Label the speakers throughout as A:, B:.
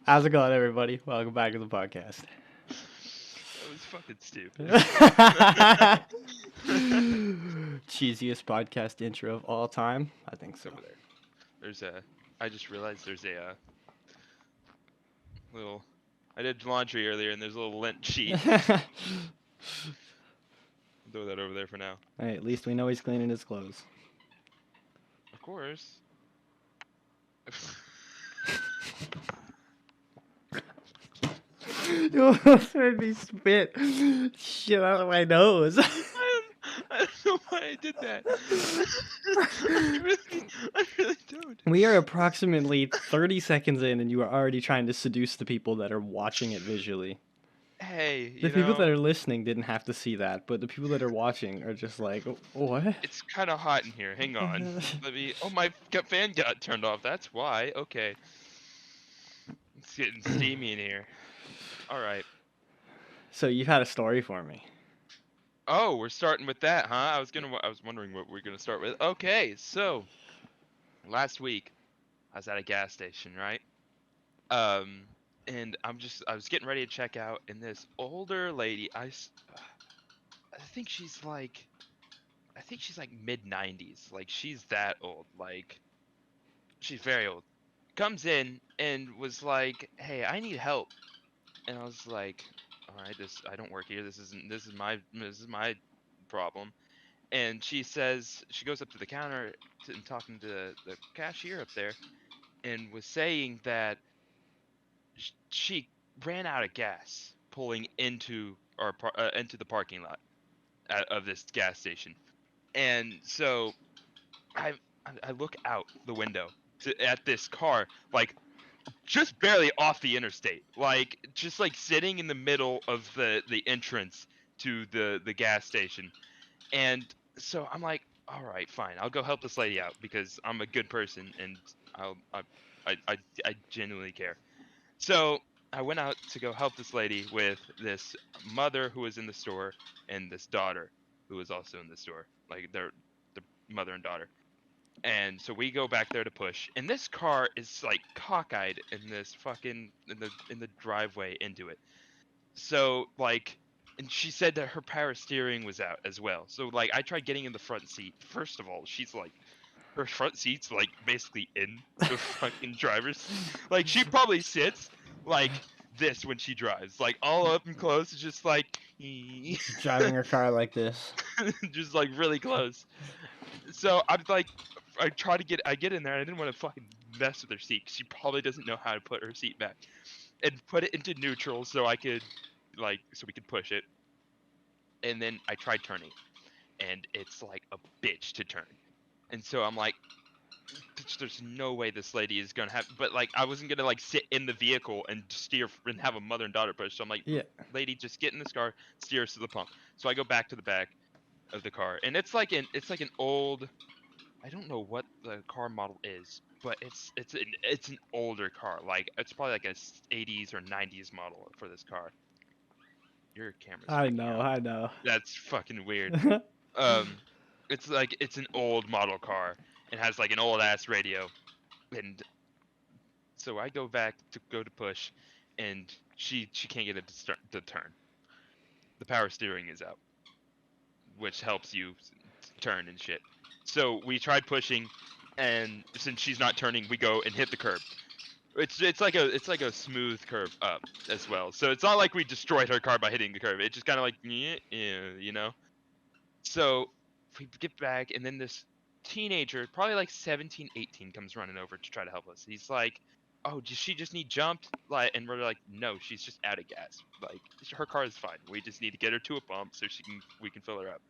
A: How's it going, everybody? Welcome back to the podcast.
B: That was fucking stupid.
A: Cheesiest podcast intro of all time? I think so.
B: Over there. There's a. I just realized there's a little. I did laundry earlier, and there's a little lint sheet. Throw that over there for now.
A: Hey, at least we know he's cleaning his clothes.
B: Of course.
A: You almost made me spit shit out of my nose.
B: I don't know why I did that. I really don't.
A: We are approximately 30 seconds in, and you are already trying to seduce the people that are watching it visually.
B: Hey,
A: The
B: you
A: people
B: know,
A: that are listening didn't have to see that, but the people that are watching are just like, what?
B: it's kind of hot in here. Hang on. Let me. Oh, my fan got turned off. That's why. Okay. It's getting steamy in here. All right.
A: So you've had a story for me.
B: Oh, we're starting with that, huh? I was wondering what we're gonna start with. Okay, so last week I was at a gas station, right? Um, and I was getting ready to check out, and this older lady, I think I think she's like mid 90s, like she's that old, like she's very old. Comes in and was like, "Hey, I need help," and I was like, "All right, I don't work here. This is my problem." And she goes up to the counter and talking to the cashier up there, and was saying that she ran out of gas pulling into into the parking lot of this gas station. And so I I look out the window at this car, like just barely off the interstate, like just like sitting in the middle of the entrance to the gas station. And so I'm like, all right, fine. I'll go help this lady out because I'm a good person and I'll I genuinely care. So I went out to go help this lady with this mother who was in the store and this daughter who was also in the store. Like they're the mother and daughter. And so we go back there to push, and this car is like cockeyed in this fucking in the driveway into it. So like, and she said that her power steering was out as well. So like I tried getting in the front seat. First of all, she's like her front seat's like basically in the fucking driver's seat. Like she probably sits like this when she drives, like all up and close, just like
A: She's driving her car like this.
B: just like really close. So I'm like, I get in there. And I didn't want to fucking mess with her seat 'cause she probably doesn't know how to put her seat back, and put it into neutral so I could so we could push it. And then I tried turning, and it's like a bitch to turn. And so I'm like, there's no way this lady is gonna have. But like, I wasn't gonna like sit in the vehicle and steer and have a mother and daughter push. So I'm like,
A: Yeah.
B: lady, just get in this car, steer us to the pump. So I go back to the back of the car, and it's like an old. I don't know what the car model is, but it's an older car. Like it's probably like a 80s or 90s model for this car. Your camera's
A: I
B: freaking
A: know,
B: out.
A: I know.
B: That's fucking weird. Um, it's like it's an old model car and has like an old ass radio. And so I go back to go to push, and she can't get it to turn. The power steering is out, which helps you turn and shit. So we tried pushing, and since she's not turning, we go and hit the curb. It's like a smooth curve up as well. So it's not like we destroyed her car by hitting the curb. It just kind of like yeah, you know. So we get back, and then this teenager, probably like 17, 18, comes running over to try to help us. He's like, "Oh, does she just need jumped?" Like, and we're like, "No, she's just out of gas. Like, her car is fine. We just need to get her to a pump so we can fill her up."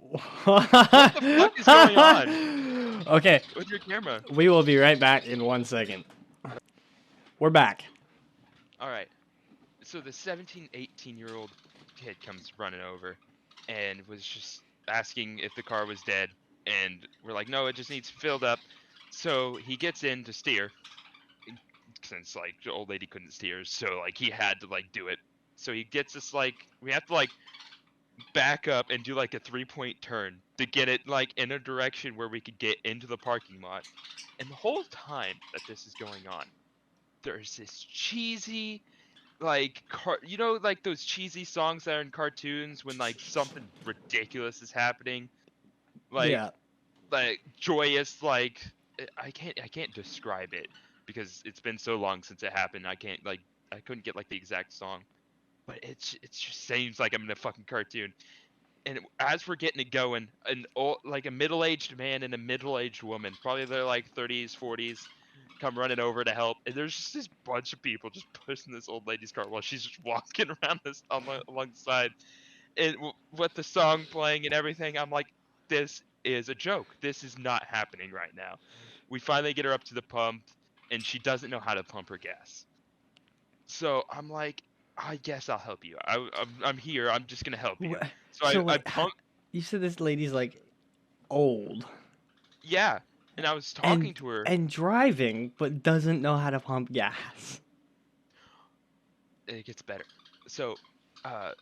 A: What
B: What the fuck is going on
A: Okay,
B: with your camera?
A: we will be right back in 1 second. We're back.
B: All right. So the 17, 18-year-old kid comes running over and was just asking if the car was dead. And we're like, no, it just needs filled up. So he gets in to steer since like the old lady couldn't steer. So like he had to like do it. So he gets us like, we have to like back up and do like a 3-point turn to get it like in a direction where we could get into the parking lot. And the whole time that this is going on, there's this cheesy like like those cheesy songs that are in cartoons when like something ridiculous is happening, like
A: Yeah.
B: joyous, like I can't describe it because it's been so long since it happened. I couldn't get like the exact song, but it just seems like I'm in a fucking cartoon. And as we're getting it going, like a middle-aged man and a middle-aged woman, probably they're like 30s, 40s, come running over to help. And there's just this bunch of people just pushing this old lady's cart while she's just walking around along the side. And with the song playing and everything, I'm like, this is a joke. This is not happening right now. We finally get her up to the pump, and she doesn't know how to pump her gas. So I'm like, I guess I'll help you. I'm here. I'm just gonna help you. So
A: So
B: I
A: wait,
B: pump.
A: you said this lady's like old
B: Yeah, and I was
A: and
B: talking to her.
A: and driving, but doesn't know how to pump gas.
B: It gets better. So, uh,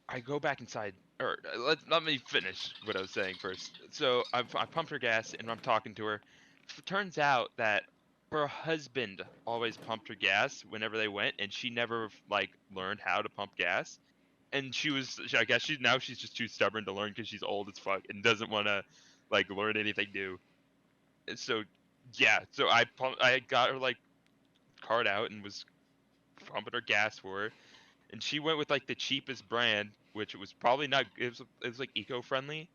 B: I go back inside, or let me finish what I was saying first. So I pumped her gas, and I'm talking to her. Turns out that her husband always pumped her gas whenever they went, and she never like learned how to pump gas. And I guess she's just too stubborn to learn because she's old as fuck and doesn't want to like learn anything new. And so yeah, so I got her like card out and was pumping her gas for her, and she went with like the cheapest brand, which was probably not. It was like eco-friendly,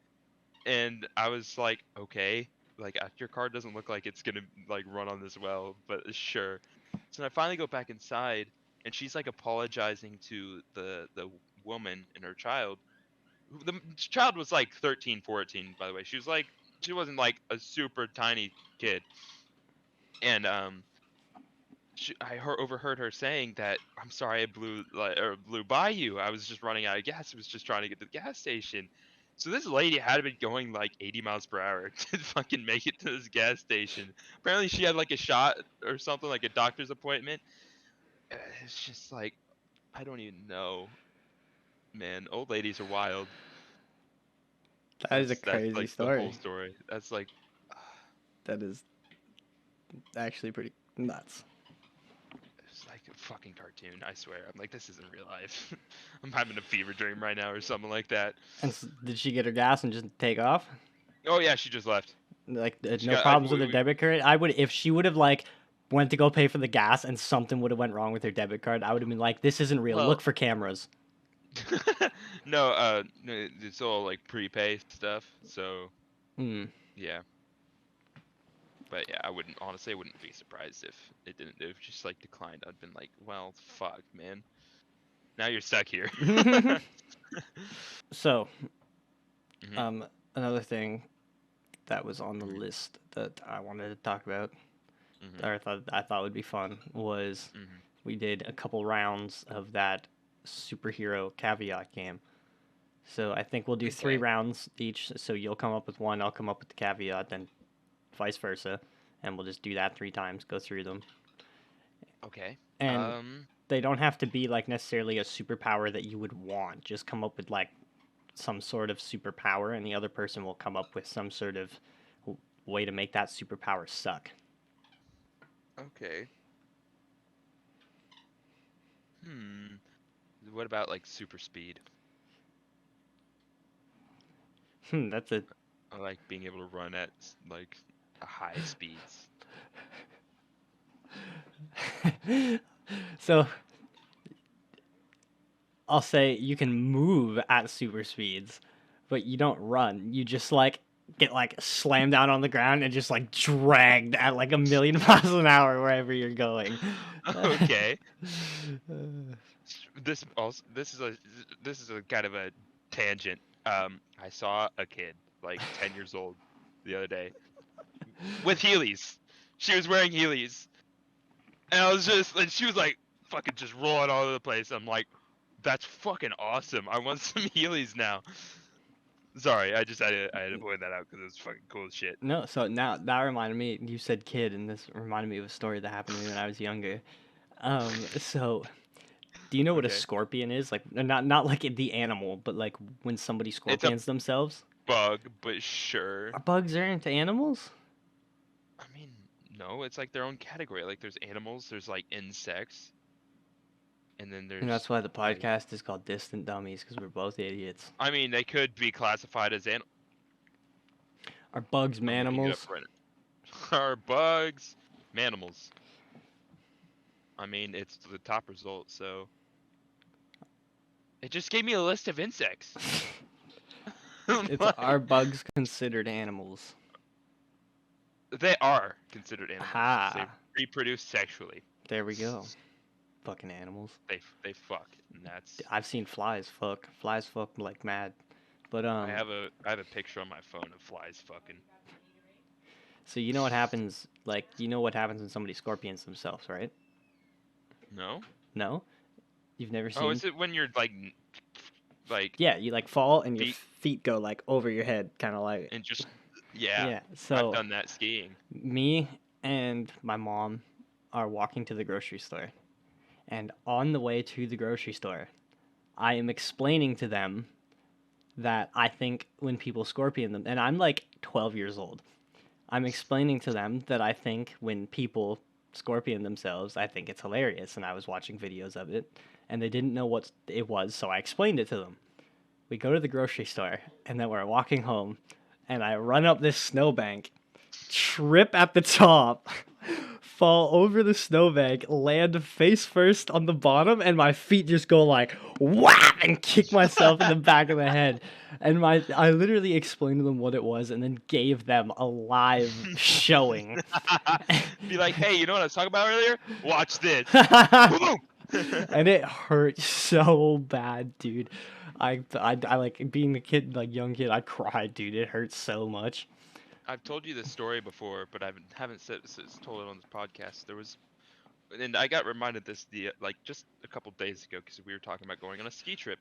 B: and I was like, okay, like your car doesn't look like it's gonna like run on this well, but sure. So I finally go back inside, and she's like apologizing to the woman and her child. The child was like 13, 14, by the way. She wasn't like a super tiny kid, and overheard her saying that I'm sorry I blew by you. I was just running out of gas. I was just trying to get to the gas station. So this lady had been going like 80 miles per hour to fucking make it to this gas station. Apparently she had like a shot or something, like a doctor's appointment. It's just like I don't even know, man. Old ladies are wild.
A: That is a
B: That's
A: crazy
B: like the whole
A: story.
B: story. That's like
A: That is actually pretty nuts.
B: it's like a fucking cartoon. I swear. I'm like, this isn't real life. I'm having a fever dream right now or something like that.
A: And did she get her gas and just take off?
B: Oh yeah, she just left.
A: Like
B: She
A: no
B: got.
A: problems with her debit card. I would if she would have like went to go pay for the gas and something would have went wrong with her debit card. I would have been like, this isn't real.
B: Well,
A: Look for cameras.
B: no, no, it's all like prepay stuff. So
A: Hmm.
B: yeah, but yeah, I wouldn't be surprised if it didn't. If just like declined, I'd been like, well, fuck, man. Now you're stuck here.
A: So,
B: Hmm.
A: another thing that was on the
B: Hmm.
A: list that I wanted to talk about,
B: Hmm.
A: or I thought would be fun, was
B: Hmm.
A: we did a couple rounds of that superhero caveat game. So I think we'll do three
B: Okay.
A: rounds each. So you'll come up with one, I'll come up with the caveat, then vice versa, and we'll just do that 3 times, go through them.
B: Okay.
A: And they don't have to be like necessarily a superpower that you would want. Just come up with like some sort of superpower, and the other person will come up with some sort of way to make that superpower suck.
B: Okay. Hmm. What about like super speed?
A: That's a
B: I like being able to run at like high speeds.
A: so I'll say you can move at super speeds, but you don't run. You just like get like slammed down on the ground and just like dragged at like a million miles an hour wherever you're going.
B: Okay. This is a kind of a tangent. I saw a kid like 10 years old the other day with Heelys. She was wearing Heelys, and and she was like fucking just rolling all over the place. I'm like, that's fucking awesome. I want some Heelys now. Sorry, I had to point that out because it was fucking cool as shit.
A: No, so now that reminded me. You said kid, and this reminded me of a story that happened to me when I was younger. So do you know what a
B: Okay,
A: scorpion is? Like not like the animal, but like when somebody
B: it's a
A: scorpions themselves.
B: bug, but sure.
A: Are bugs aren't animals?
B: I mean, No, it's like their own category. Like there's animals, there's like insects, and then
A: And
B: there's
A: that's why the
B: like
A: podcast is called Distant Dummies, because we're both idiots.
B: I mean they could be classified as
A: Are bugs
B: I'm looking it up
A: manimals?
B: right now. Are bugs manimals? I mean it's the top result, so it just gave me a list of insects.
A: It's Are
B: Like,
A: bugs considered animals?
B: they are considered animals because they
A: Ha!
B: reproduce sexually.
A: There we go. Fucking animals.
B: They fuck, and that's
A: I've seen flies fuck. Flies fuck like mad. But
B: I have a picture on my phone of flies fucking.
A: so you know what happens? Like you know what happens when somebody scorpions themselves, right?
B: No?
A: No, you've never
B: Oh,
A: seen.
B: is it when you're like
A: Yeah, you like fall and your
B: feet
A: feet go like over your head, kind of like.
B: and just yeah,
A: Yeah.
B: I've
A: So
B: done that skiing.
A: me and my mom are walking to the grocery store, and on the way to the grocery store, I am explaining to them that I think when people scorpion them, and I'm like 12 years old, I'm explaining to them that I think when people scorpion themselves, I think it's hilarious. And I was watching videos of it, and they didn't know what it was, so I explained it to them. We go to the grocery store, and then we're walking home, and I run up this snowbank, trip at the top, fall over the snowbank, land face first on the bottom, and my feet just go like whap and kick myself in the back of the head. And I literally explained to them what it was and then gave them a live showing.
B: Be like, hey, you know what I was talking about earlier? Watch this. Boom!
A: And it hurt so bad, dude. I like being a kid, like young kid. I cried, dude. It hurt so much.
B: I've told you this story before, but I haven't told it on this podcast. There was, and I got reminded this like just a couple days ago because we were talking about going on a ski trip,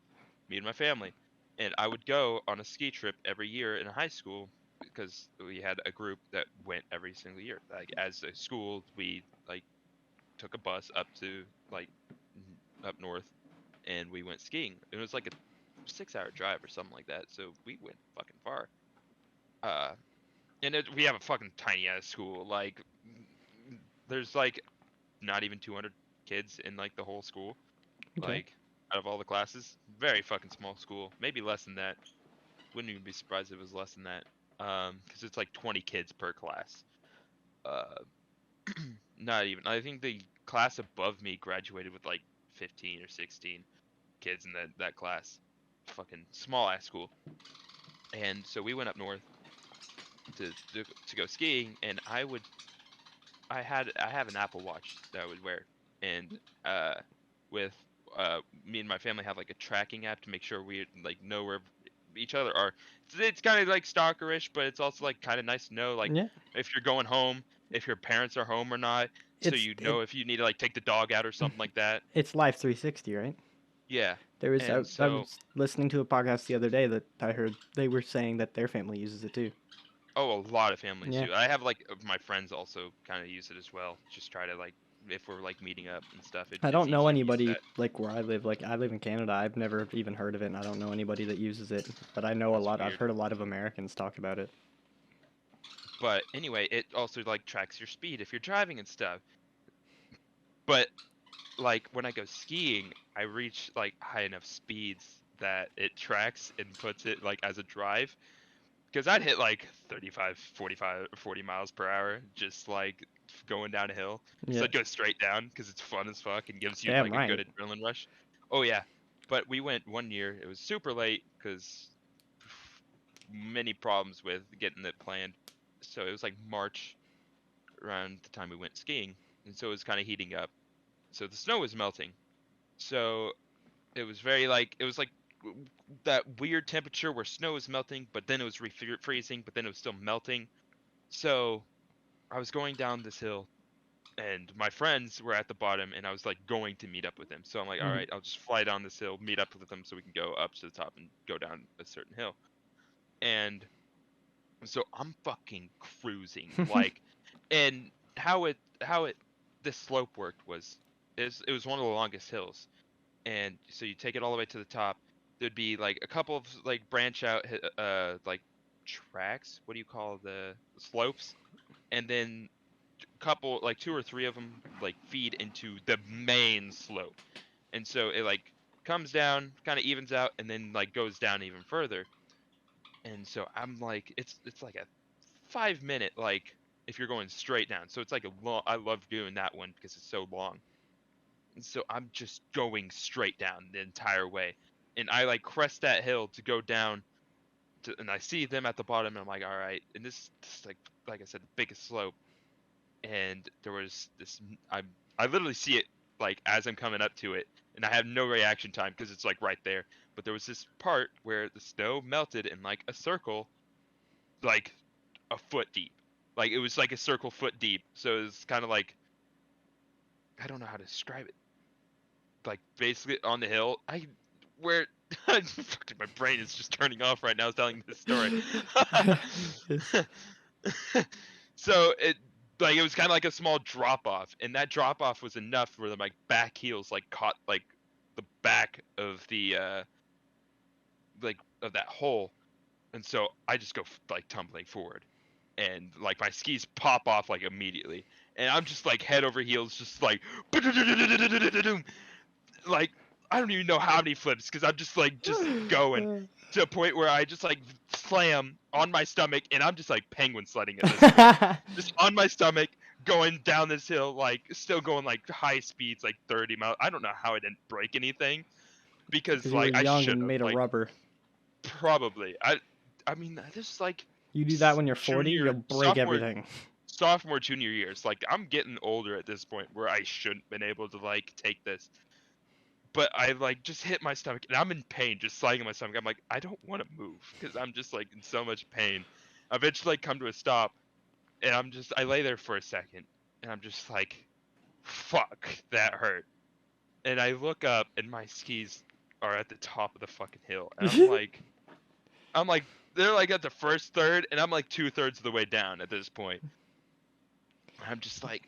B: me and my family, and I would go on a ski trip every year in high school because we had a group that went every single year. Like as a school, we like took a bus up to like up north, and we went skiing. It was like a 6-hour drive or something like that, so we went fucking far. Uh, and we have a fucking tiny ass school. Like, there's like not even 200 kids in like the whole school.
A: Okay.
B: Like, out of all the classes, very fucking small school. Maybe less than that. Wouldn't even be surprised if it was less than that. Because it's like 20 kids per class. Uh, not even. I think the class above me graduated with like 15 or 16 kids in that class. Fucking small ass school. And so we went up north to go skiing, and I have an Apple Watch that I would wear, and with me and my family have like a tracking app to make sure we like know where each other are. It's kind of like stalkerish, but it's also like kind of nice to know like
A: Yeah.
B: if you're going home, if your parents are home or not, so
A: It's
B: you
A: it,
B: know if you need to like take the dog out or something like that.
A: it's Life 360, right?
B: Yeah,
A: There was
B: and
A: I
B: so
A: was listening to a podcast the other day that I heard they were saying that their family uses it too.
B: oh, a lot of families
A: Yeah.
B: do. I have like my friends also kind of use it as well. Just try to like if we're like meeting up and stuff,
A: I
B: it's
A: don't know
B: easier to use
A: anybody
B: that.
A: like where I live. Like I live in Canada. I've never even heard of it, and I don't know anybody that uses it. But I know a
B: That's
A: lot. I've
B: weird.
A: heard a lot of Americans talk about it.
B: But anyway, it also like tracks your speed if you're driving and stuff. But like when I go skiing, I reach like high enough speeds that it tracks and puts it like as a drive. Because I'd hit like 35, 45, 40 miles per hour just like going down a hill. Because
A: Yeah.
B: I'd go straight down because it's fun as fuck and gives you
A: Damn
B: like a good
A: right.
B: adrenaline rush. Oh yeah. But we went one year. It was super late because many problems with getting it planned. So it was like March around the time we went skiing, and so it was kind of heating up. So the snow was melting. So it was very like it was like that weird temperature where snow is melting, but then it was freezing, but then it was still melting. So I was going down this hill, and my friends were at the bottom, and I was like going to meet up with them. So I'm like, all
A: Hmm.
B: right, I'll just fly down this hill, meet up with them, so we can go up to the top and go down a certain hill. And so I'm fucking cruising like, and how it this slope worked was is it was one of the longest hills, and so you take it all the way to the top. There'd be like a couple of like branch out like tracks. What do you call the slopes? And then couple, like 2 or 3 of them, like feed into the main slope, and so it like comes down, kind of evens out, and then like goes down even further. And so I'm like, it's like a 5 minute, like if you're going straight down. So it's like a long. I love doing that one because it's so long. And so I'm just going straight down the entire way, and I like crest that hill to go down. And I see them at the bottom, and I'm like, all right. And this like I said, the biggest slope. And there was this. I literally see it like as I'm coming up to it, and I have no reaction time because it's like right there. But there was this part where the snow melted in like a circle, like a foot deep. Like it was like a circle foot deep. So it was kind of like, I don't know how to describe it. Like basically on the hill, where my brain is just turning off right now telling this story. So it was kind of like a small drop off, and that drop off was enough where my back heels like caught like the back of the like of that hole, and so I just go like tumbling forward, and like my skis pop off like immediately, and I'm just like head over heels, just like like I don't even know how many flips because I'm just going to a point where I just like slam on my stomach, and I'm just like penguin sledding at this point. Just on my stomach going down this hill, like still going like high speeds, like 30 miles. I don't know how I didn't break anything because
A: Because you were
B: like I
A: young
B: should
A: and
B: have
A: made of
B: like
A: rubber.
B: probably. I mean this is like
A: You do that when you're 40,
B: junior,
A: you'll break
B: sophomore,
A: everything.
B: sophomore, junior years. Like I'm getting older at this point where I shouldn't been able to like take this. But I like just hit my stomach, and I'm in pain, just sliding on my stomach. I'm like, I don't want to move because I'm just like in so much pain. I eventually like come to a stop, and I lay there for a second, and I'm just like, fuck, that hurt. And I look up, and my skis are at the top of the fucking hill, and I'm like, they're like at the first third, and I'm like 2/3 of the way down at this point. I'm just like,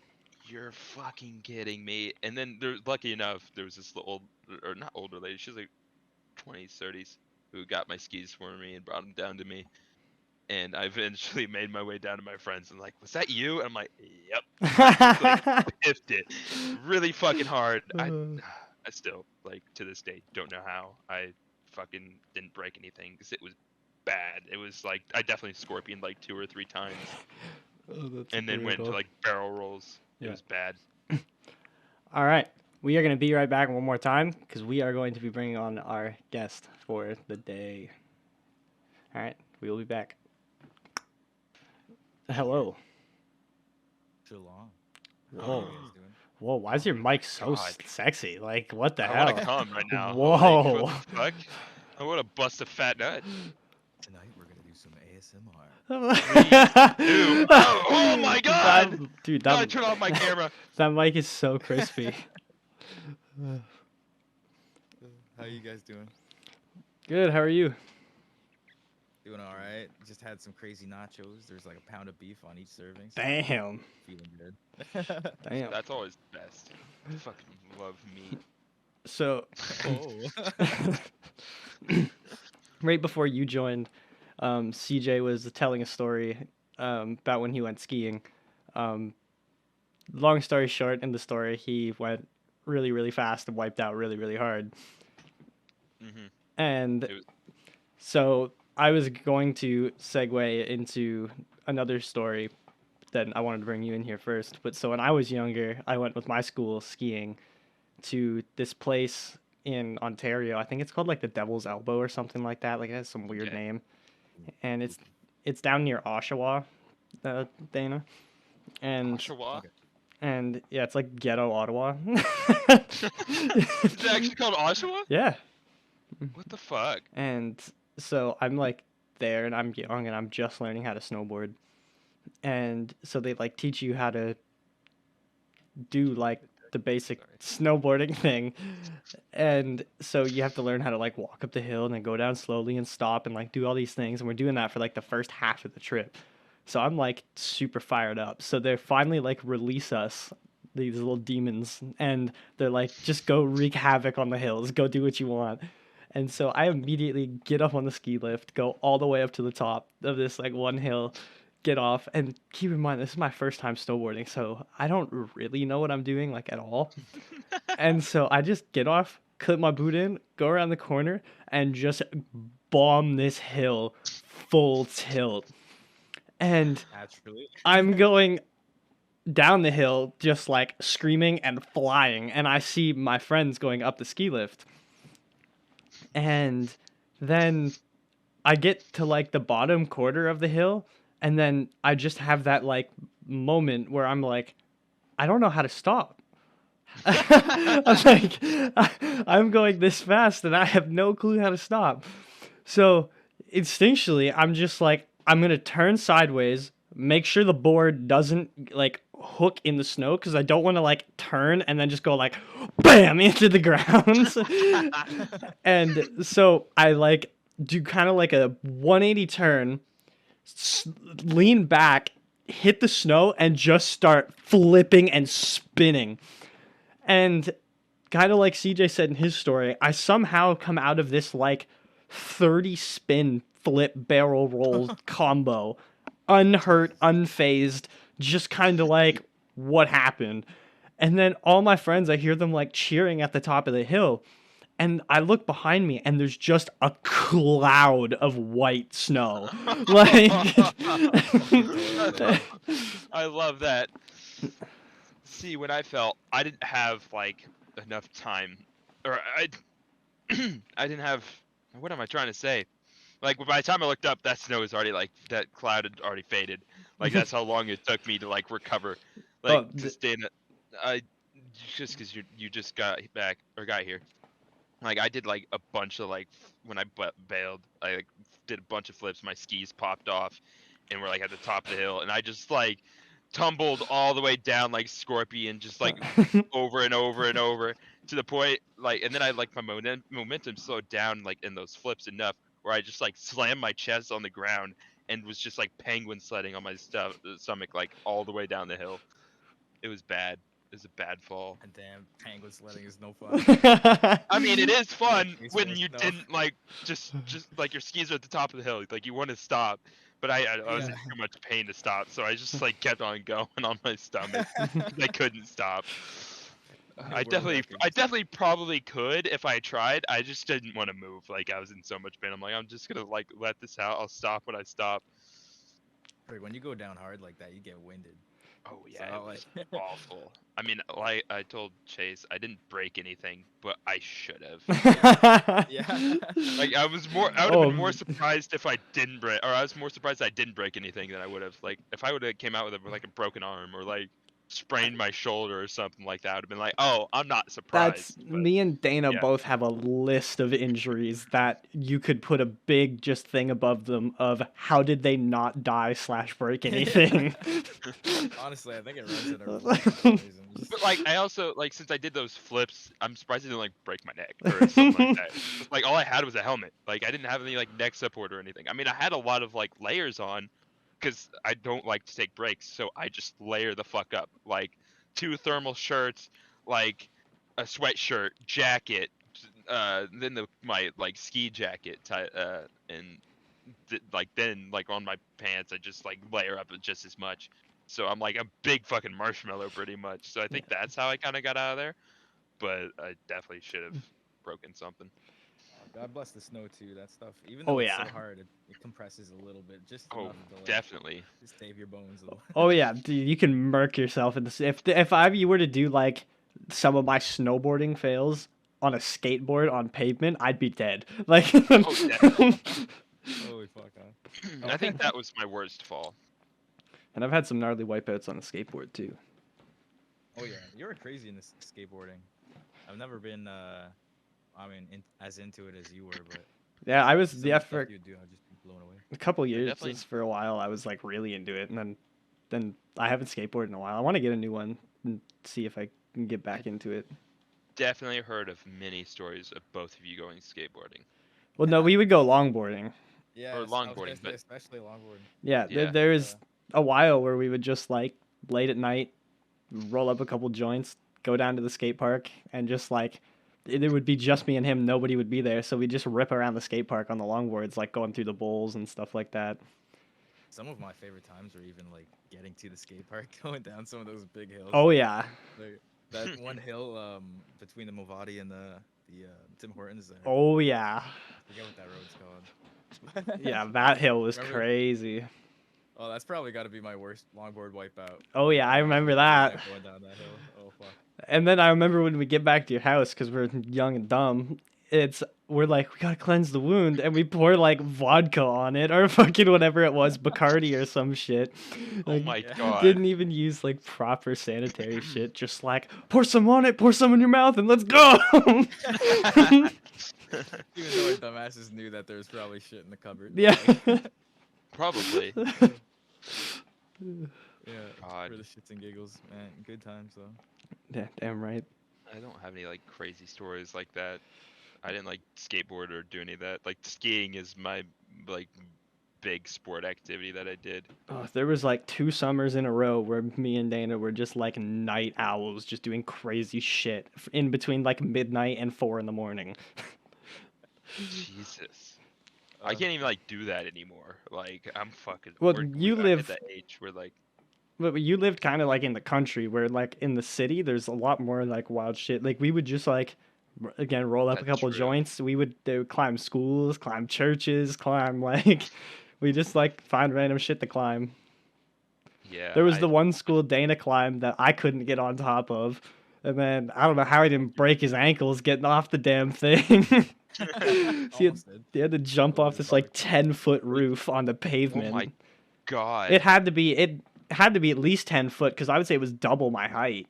B: you're fucking kidding me. And then lucky enough, there was this little, or not older lady, she's like 20s, 30s, who got my skis for me and brought them down to me. And I eventually made my way down to my friends and like, was that you? And I'm like, yep. Just like piffed it really fucking hard. I still like to this day don't know how I fucking didn't break anything because it was bad. It was like I definitely scorpioned like 2 or 3 times.
A: Oh, that's
B: And then went
A: brutal.
B: to like barrel rolls.
A: Yeah.
B: It was bad.
A: All right. We are going to be right back one more time because we are going to be bringing on our guest for the day. All right. We will be back. Hello.
C: Too long.
A: Whoa.
C: How are you guys doing?
A: Whoa. Why is your mic so
B: God.
A: sexy? Like, what the
B: I
A: hell?
B: want to come right now.
A: Whoa.
B: Like, what the fuck? I want to bust a fat nut.
C: Tonight we're gonna do some ASMR.
B: Dude. Oh my god!
A: Dude,
B: Gotta turn off my camera.
A: that mic is so crispy.
C: How you guys doing?
A: Good. How are you?
C: Doing all right. Just had some crazy nachos. There's like a pound of beef on each serving. So
A: Damn.
C: feeling good.
A: Damn.
B: That's always the best. I fucking love meat.
A: So,
C: Oh.
A: right before you joined, CJ was telling a story about when he went skiing. Long story short, in the story, he went really, really fast and wiped out really, really hard.
B: Mm-hmm.
A: And
B: It was-
A: so I was going to segue into another story that I wanted to bring you in here first. But so when I was younger, I went with my school skiing to this place in Ontario. I think it's called like the Devil's Elbow or something like that. Like it has some weird
B: Okay.
A: name. And it's down near Oshawa, Dana. And
B: Oshawa?
C: Okay.
A: and yeah, it's like ghetto Ottawa.
B: Is it actually called Oshawa?
A: Yeah.
B: What the fuck?
A: And so I'm like there and I'm young and I'm just learning how to snowboard. And so they like teach you how to do like the basic snowboarding thing. And so you have to learn how to like walk up the hill and then go down slowly and stop and like do all these things. And we're doing that for like the first half of the trip. So I'm like super fired up. So they finally like release us, these little demons, and they're like, just go wreak havoc on the hills, go do what you want. And so I immediately get up on the ski lift, go all the way up to the top of this like one hill, get off, and keep in mind this is my first time snowboarding, so I don't really know what I'm doing like at all. And so I just get off, clip my boot in, go around the corner, and just bomb this hill full tilt. And
C: Naturally.
A: I'm going down the hill, just like screaming and flying, and I see my friends going up the ski lift. And then I get to like the bottom quarter of the hill, and then I just have that like moment where I'm like, I don't know how to stop. I'm like, I'm going this fast and I have no clue how to stop. So instinctually, I'm just like, I'm gonna turn sideways, make sure the board doesn't like hook in the snow because I don't want to like turn and then just go like, bam into the ground. And so I like do kind of like a 180 turn, lean back, hit the snow, and just start flipping and spinning. And kind of like CJ said in his story, I somehow come out of this like 30 spin flip barrel roll combo unhurt, unfazed, just kind of like what happened. And then all my friends, I hear them like cheering at the top of the hill. And I look behind me and there's just a cloud of white snow. Like
B: I love that. See, when I fell, I didn't have like enough time, or I, I didn't have. What am I trying to say? Like by the time I looked up, that snow was already like that cloud had already faded. Like that's how long it took me to like recover, like
A: Oh,
B: to stay in it. I just because you just got back or got here. Like I did like a bunch of like when I bailed, I like did a bunch of flips. My skis popped off, and we're like at the top of the hill, and I just like tumbled all the way down like Scorpion, just like over and over and over to the point like, and then I like my momentum slowed down like in those flips enough where I just like slammed my chest on the ground and was just like penguin sledding on my stomach like all the way down the hill. It was bad. It was a bad fall.
C: And damn, penguin sledding is no fun.
B: I mean, it is fun
C: Case
B: when
C: was
B: you
C: no.
B: didn't like just like your skis are at the top of the hill, like you want to stop, but I was in
C: Yeah.
B: too much pain to stop, so I just like kept on going on my stomach. I couldn't stop.
C: World records.
B: I definitely probably could if I tried. I just didn't want to move. Like I was in so much pain. I'm like, I'm just gonna like let this out. I'll stop when I stop.
C: Like, when you go down hard like that, you get winded.
B: Oh yeah,
C: So,
B: it was
C: like-
B: awful. I mean, like I told Chase, I didn't break anything, but I should have.
C: Yeah.
B: Like I would have been more
A: Oh,
B: surprised if I didn't break, or I was more surprised I didn't break anything than I would have. Like if I would have came out with like a broken arm or like sprained my shoulder or something like that, I would have been like, oh, I'm not
A: that's
B: surprised. But
A: me and Dana
B: yeah.
A: both have a list of injuries that you could put a big just thing above them of how did they not die / break anything.
C: Honestly, I think it runs in our blood for some reason.
B: But like I also like since I did those flips, I'm surprised I didn't like break my neck or something like that. Just, like all I had was a helmet. Like I didn't have any like neck support or anything. I mean, I had a lot of like layers on because I don't like to take breaks, so I just layer the fuck up. Like 2 thermal shirts, like a sweatshirt, jacket, then my like ski jacket, and like then like on my pants, I just like layer up just as much. So I'm like a big fucking marshmallow pretty much. So I think that's how I kind of got out of there. But I definitely should have broken something.
C: God bless the snow too. That stuff, even
A: Oh,
C: though it's
A: yeah.
C: so hard, it compresses a little bit, just
B: Oh,
C: enough to like,
B: definitely.
C: just save your bones a little.
A: Oh yeah, dude, you can murk yourself in this. If you were to do like some of my snowboarding fails on a skateboard on pavement, I'd be dead. Like,
B: definitely.
C: Holy fuck, huh?
B: I think that was my worst fall.
A: and I've had some gnarly wipeouts on a skateboard too.
C: Oh yeah, you're crazy in this skateboarding. I've never been, I mean, as into it as you were, but
A: Yeah, I was
C: some of the
A: yeah
C: stuff
A: for
C: you do, I'd just be blown away.
A: a couple years,
B: definitely-
A: just for a while, I was like really into it, and then I haven't skateboarded in a while. I want to get a new one and see if I can get back into it.
B: Definitely heard of many stories of both of you going skateboarding.
A: Well, no, we would go longboarding.
C: Yeah,
B: Or
C: I was gonna
B: longboarding,
C: say,
B: but-
C: especially longboarding.
A: Yeah,
B: Yeah.
A: there was a while where we would just like late at night, roll up a couple joints, go down to the skate park, and just like it would be just me and him. Nobody would be there, so we just rip around the skate park on the longboards, like going through the bowls and stuff like that.
C: some of my favorite times were even like getting to the skate park, going down some of those big hills.
A: Oh yeah.
C: Like that one hill between the Movati and the Tim Hortons there.
A: Oh yeah.
C: I forget what that road's called.
A: Yeah, that hill was
C: Remember?
A: crazy.
C: Oh, that's probably got to be my worst longboard wipeout.
A: Oh yeah, I remember
C: Doing
A: that.
C: Going down that hill. Oh fuck.
A: And then I remember when we get back to your house because we're young and dumb. We're like we gotta cleanse the wound, and we pour like vodka on it or fucking whatever it was, Bacardi or some shit.
B: Oh
A: Like,
B: my
C: Yeah.
B: god.
A: didn't even use like proper sanitary shit. Just like pour some on it, pour some in your mouth, and let's go.
C: Even though our dumbasses knew that there was probably shit in the cupboard.
A: Yeah.
C: Like,
B: Probably.
C: yeah.
B: God.
C: For the shits and giggles, man. Good times though.
A: Yeah, damn right.
B: I don't have any like crazy stories like that. I didn't like skateboard or do any of that. Like skiing is my like big sport activity that I did.
A: Oh, there was like 2 summers in a row where me and Dana were just like night owls, just doing crazy shit in between like midnight and 4 in the morning.
B: Jesus. I
C: Uh,
B: can't even like do that anymore. Like I'm fucking.
A: Well,
B: we're back
A: live-
B: at that age where like
A: But you lived kind of like in the country where like in the city there's a lot more like wild shit. Like we would just like again roll up a
B: That's
A: couple
B: true.
A: joints. They would climb schools, climb churches, climb like we just like find random shit to climb.
B: yeah.
A: There was the one school Dana climbed that I couldn't get on top of. And then I don't know how he didn't break his ankles getting off the damn thing. So
C: almost did.
A: he had to jump off this like 10-foot roof on the
B: Oh
A: pavement.
B: my god.
A: It had to be at least 10 foot because I would say it was double my height.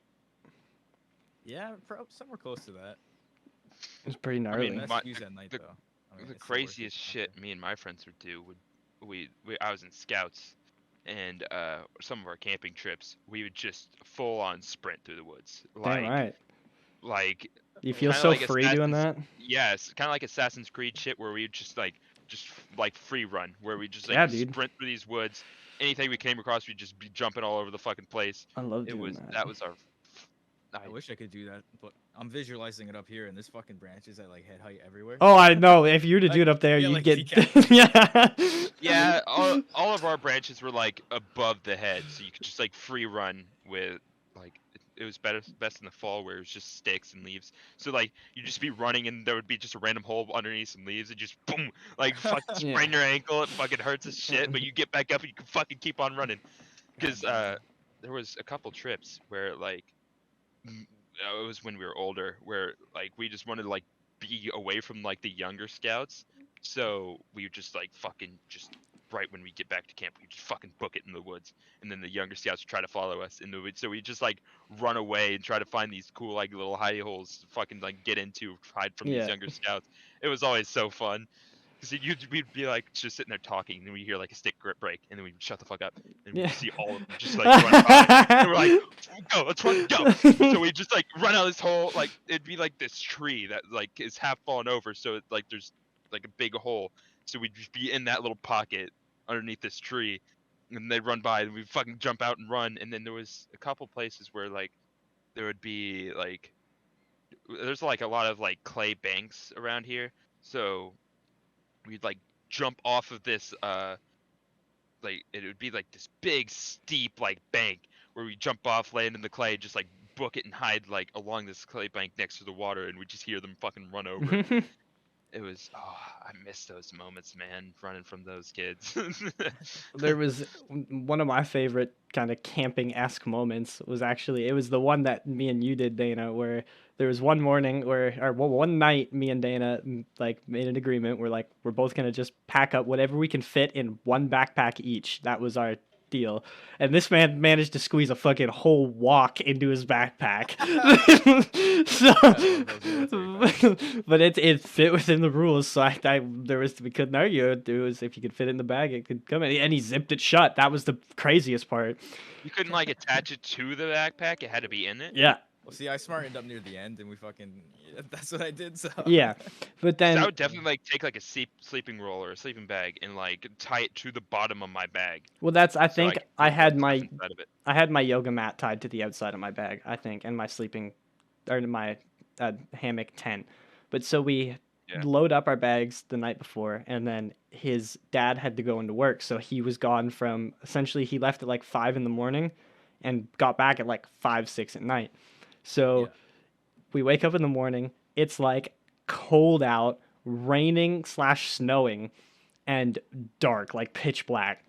C: Yeah, somewhere close to that.
A: It was pretty gnarly.
B: mean,
C: Best
B: my-
C: views at night
B: the-
C: though. I mean,
B: The
C: it's still worth it
B: craziest
C: to
B: shit
C: have
B: me and my friends would do would I was in scouts and some of our camping trips we would just full on sprint through the woods
A: Damn right.
B: like
A: You feel
B: kinda
A: so
B: like
A: free doing that?
B: yes, kind of like Assassin's Creed shit where we would just like free run where we just like
A: Yeah, dude.
B: sprint through these woods. Anything we came across, we'd just be jumping all over the fucking place.
A: I love
B: It
A: doing
B: was
A: that.
B: that was our.
C: I wish I could do that, but I'm visualizing it up here, and there's fucking branches at like head height everywhere.
A: Oh, I know. If you were to do
C: Like,
A: it up there,
C: yeah,
A: you'd
C: like
A: get
C: kneecap.
A: yeah.
B: Yeah, all of our branches were like above the head, so you could just like free run with like it was best in the fall where it was just sticks and leaves. So like you just be running and there would be just a random hole underneath some leaves and just boom, like fucking
A: Yeah.
B: sprain your ankle. It fucking hurts as shit, but you get back up and you can fucking keep on running. Because there was a couple trips where like it was when we were older where like we just wanted to like be away from like the younger scouts, so we would just like fucking just right when we get back to camp we just fucking book it in the woods, and then the younger scouts would try to follow us in the woods, so we just like run away and try to find these cool like little hidey holes to fucking like get into, hide from
A: Yeah.
B: these younger scouts. It was always so fun. Because we'd be like just sitting there talking, and then we hear like a stick grip break, and then we shut the fuck up, and we
A: Yeah.
B: see all of them just like run by, and we're like, go, let's run, go. So we just like run out this hole, like it'd be like this tree that like is half fallen over, so it, like there's like a big hole, so we'd just be in that little pocket underneath this tree, and they'd run by, and we'd fucking jump out and run, and then there was a couple places where like there would be like there's like a lot of like clay banks around here, so we'd like jump off of this like it would be like this big steep like bank where we jump off, land in the clay, just like book it and hide like along this clay bank next to the water, and we just hear them fucking run over. It was I miss those moments, man, running from those kids.
A: There was one of my favorite kind of camping-esque moments was actually it was the one that me and you did, Dana, where there was one morning one night me and Dana like made an agreement. We're like we're both gonna just pack up whatever we can fit in one backpack each. That was our deal. And this man managed to squeeze a fucking whole walk into his backpack. But it fit within the rules, so we couldn't argue. It was if you could fit it in the bag, it could come in, and he zipped it shut. That was the craziest part.
B: You couldn't like attach it to the backpack; it had to be in it.
A: Yeah,
C: Well, see, I smartened up near the end, and we fucking that's what I did. So
A: yeah. But
B: 'Cause I
A: then
B: would definitely like take like a sleeping roll or a sleeping bag and like tie it to the bottom of my bag.
A: well, that's I
B: so
A: think
B: could
A: I
B: put
A: had
B: stuff
A: my
B: inside of it.
A: I had my yoga mat tied to the outside of my bag, I think, and my hammock tent. But so
B: Yeah.
A: load up our bags the night before, and then his dad had to go into work, so he was gone from essentially he left at like 5 in the morning, and got back at like 5, 6 at night. So
C: Yeah.
A: we wake up in the morning. It's like cold out, raining slash snowing, and dark, like pitch black.